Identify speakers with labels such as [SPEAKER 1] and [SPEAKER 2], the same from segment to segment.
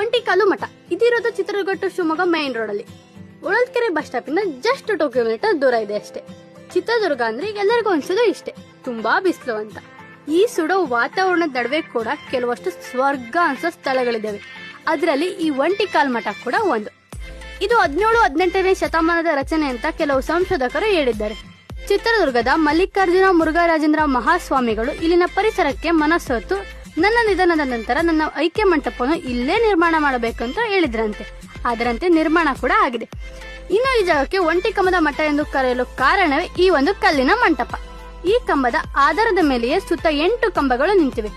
[SPEAKER 1] ಒಂಟಿಕಾಲು ಮಠ ಇದಿರೋದು Chitradurga to Shivamogga main road ಅಲ್ಲಿ. ಹೊಳಲ್ಕೆರೆ ಬಸ್ ಸ್ಟಾಪ್ ಇಂದ ಜಸ್ಟ್ 2 ಕಿಲೋಮೀಟರ್ ದೂರ ಇದೆ ಅಷ್ಟೇ. ಚಿತ್ರದುರ್ಗ ಅಂದ್ರೆ ಎಲ್ಲರಿಗೂ ಅನ್ಸೋದು ಇಷ್ಟೇ, ತುಂಬಾ ಬಿಸಿಲು ಅಂತ. ಈ ಸುಡೋ ವಾತಾವರಣದ ನಡುವೆ ಕೂಡ ಕೆಲವಷ್ಟು ಸ್ವರ್ಗ ಅನ್ಸೋ ಸ್ಥಳಗಳಿದ್ದಾವೆ. ಅದರಲ್ಲಿ ಈ ಒಂಟಿಕಾಲ್ ಮಠ ಕೂಡ ಒಂದು. ಇದು 17-18ನೇ ಶತಮಾನದ ರಚನೆ ಅಂತ ಕೆಲವು ಸಂಶೋಧಕರು ಹೇಳಿದ್ದಾರೆ. ಚಿತ್ರದುರ್ಗದ ಮಲ್ಲಿಕಾರ್ಜುನ ಮುರುಘರಾಜೇಂದ್ರ ಮಹಾಸ್ವಾಮಿಗಳು ಇಲ್ಲಿನ ಪರಿಸರಕ್ಕೆ ಮನಸ್ಸೊತ್ತು ನನ್ನ ನಿಧನದ ನಂತರ ನನ್ನ ಐಕ್ಯ ಮಂಟಪವನ್ನು ಇಲ್ಲೇ ನಿರ್ಮಾಣ ಮಾಡಬೇಕಂತ ಹೇಳಿದ್ರಂತೆ. ಅದರಂತೆ ನಿರ್ಮಾಣ ಕೂಡ ಆಗಿದೆ. ಇನ್ನು ಈ ಜಾಗಕ್ಕೆ ಒಂಟಿ ಕಂಬದ ಮಠ ಎಂದು ಕರೆಯಲು ಕಾರಣವೇ ಈ ಒಂದು ಕಲ್ಲಿನ ಮಂಟಪ. ಈ ಕಂಬದ ಆಧಾರದ ಮೇಲೆಯೇ ಸುತ್ತ 8 ಕಂಬಗಳು ನಿಂತಿವೆ.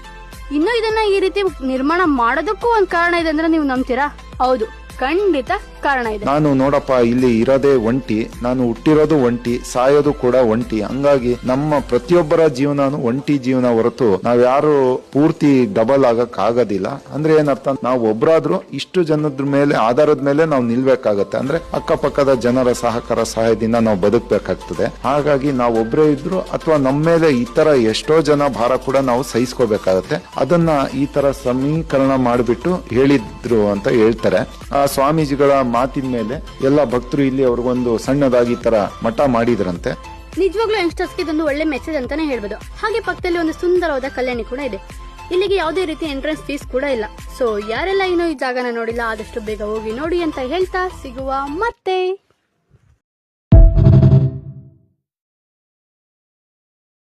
[SPEAKER 1] ಇನ್ನು ಇದನ್ನ ಈ ರೀತಿ ನಿರ್ಮಾಣ ಮಾಡೋದಕ್ಕೂ ಒಂದು ಕಾರಣ ಇದೆ ಅಂದ್ರೆ ನೀವು ನಂಬ್ತೀರಾ? ಹೌದು, ಖಂಡಿತ ಕಾರಣ ಇದೆ.
[SPEAKER 2] ನಾನು ನೋಡಪ್ಪ ಇಲ್ಲಿ ಇರೋದೇ ಒಂಟಿ, ನಾನು ಹುಟ್ಟಿರೋದು ಒಂಟಿ, ಸಾಯೋದು ಕೂಡ ಒಂಟಿ. ಹಂಗಾಗಿ ನಮ್ಮ ಪ್ರತಿಯೊಬ್ಬರ ಜೀವನಾನು ಒಂಟಿ ಜೀವನ ಹೊರತು ನಾವ್ಯಾರು ಪೂರ್ತಿ ಡಬಲ್ ಆಗಕ್ ಆಗೋದಿಲ್ಲ. ಅಂದ್ರೆ ಏನರ್ಥ, ನಾವು ಒಬ್ರಾದ್ರೂ ಇಷ್ಟು ಜನದ ಮೇಲೆ ಆಧಾರದ ಮೇಲೆ ನಾವು ನಿಲ್ಬೇಕಾಗತ್ತೆ. ಅಂದ್ರೆ ಅಕ್ಕಪಕ್ಕದ ಜನರ ಸಹಕಾರ ಸಹಾಯದಿಂದ ನಾವು ಬದುಕಬೇಕಾಗ್ತದೆ. ಹಾಗಾಗಿ ನಾವು ಒಬ್ರೇ ಇದ್ರು ಅಥವಾ ನಮ್ಮ ಮೇಲೆ ಈ ತರ ಎಷ್ಟೋ ಜನ ಭಾರ ಕೂಡ ನಾವು ಸಹಿಸ್ಕೋಬೇಕಾಗತ್ತೆ. ಅದನ್ನ ಈ ತರ ಸಮೀಕರಣ ಮಾಡಿಬಿಟ್ಟು ಹೇಳಿದ್ರು ಅಂತ ಹೇಳ್ತಾರೆ. ಆ ಸ್ವಾಮೀಜಿಗಳ ಮಾತಿನ ಮೇಲೆ ಎಲ್ಲ ಭಕ್ತರು ಇಲ್ಲಿ ಅವ್ರಿಗೊಂದು ಸಣ್ಣದಾಗಿ ತರ ಮಠ ಮಾಡಿದ್ರಂತೆ.
[SPEAKER 1] ನಿಜವಾಗ್ಲೂ ಯಂಗ್ಸ್ಟರ್ಸ್ಗೆ ಇದೊಂದು ಒಳ್ಳೆ ಮೆಸೇಜ್ ಅಂತಾನೆ ಹೇಳ್ಬೋದು. ಹಾಗೆ ಪಕ್ಕದಲ್ಲಿ ಒಂದು ಸುಂದರವಾದ ಕಲ್ಯಾಣಿ ಕೂಡ ಇದೆ. ಇಲ್ಲಿಗೆ ಯಾವುದೇ ರೀತಿ ಎಂಟ್ರೆನ್ಸ್ ಫೀಸ್ ಕೂಡ ಇಲ್ಲ. ಸೊ ಯಾರೆಲ್ಲ ಇನ್ನೂ ಈ ಜಾಗನ ನೋಡಿಲ್ಲ ಆದಷ್ಟು ಬೇಗ ಹೋಗಿ ನೋಡಿ ಅಂತ ಹೇಳ್ತಾ ಸಿಗುವ ಮತ್ತೆ.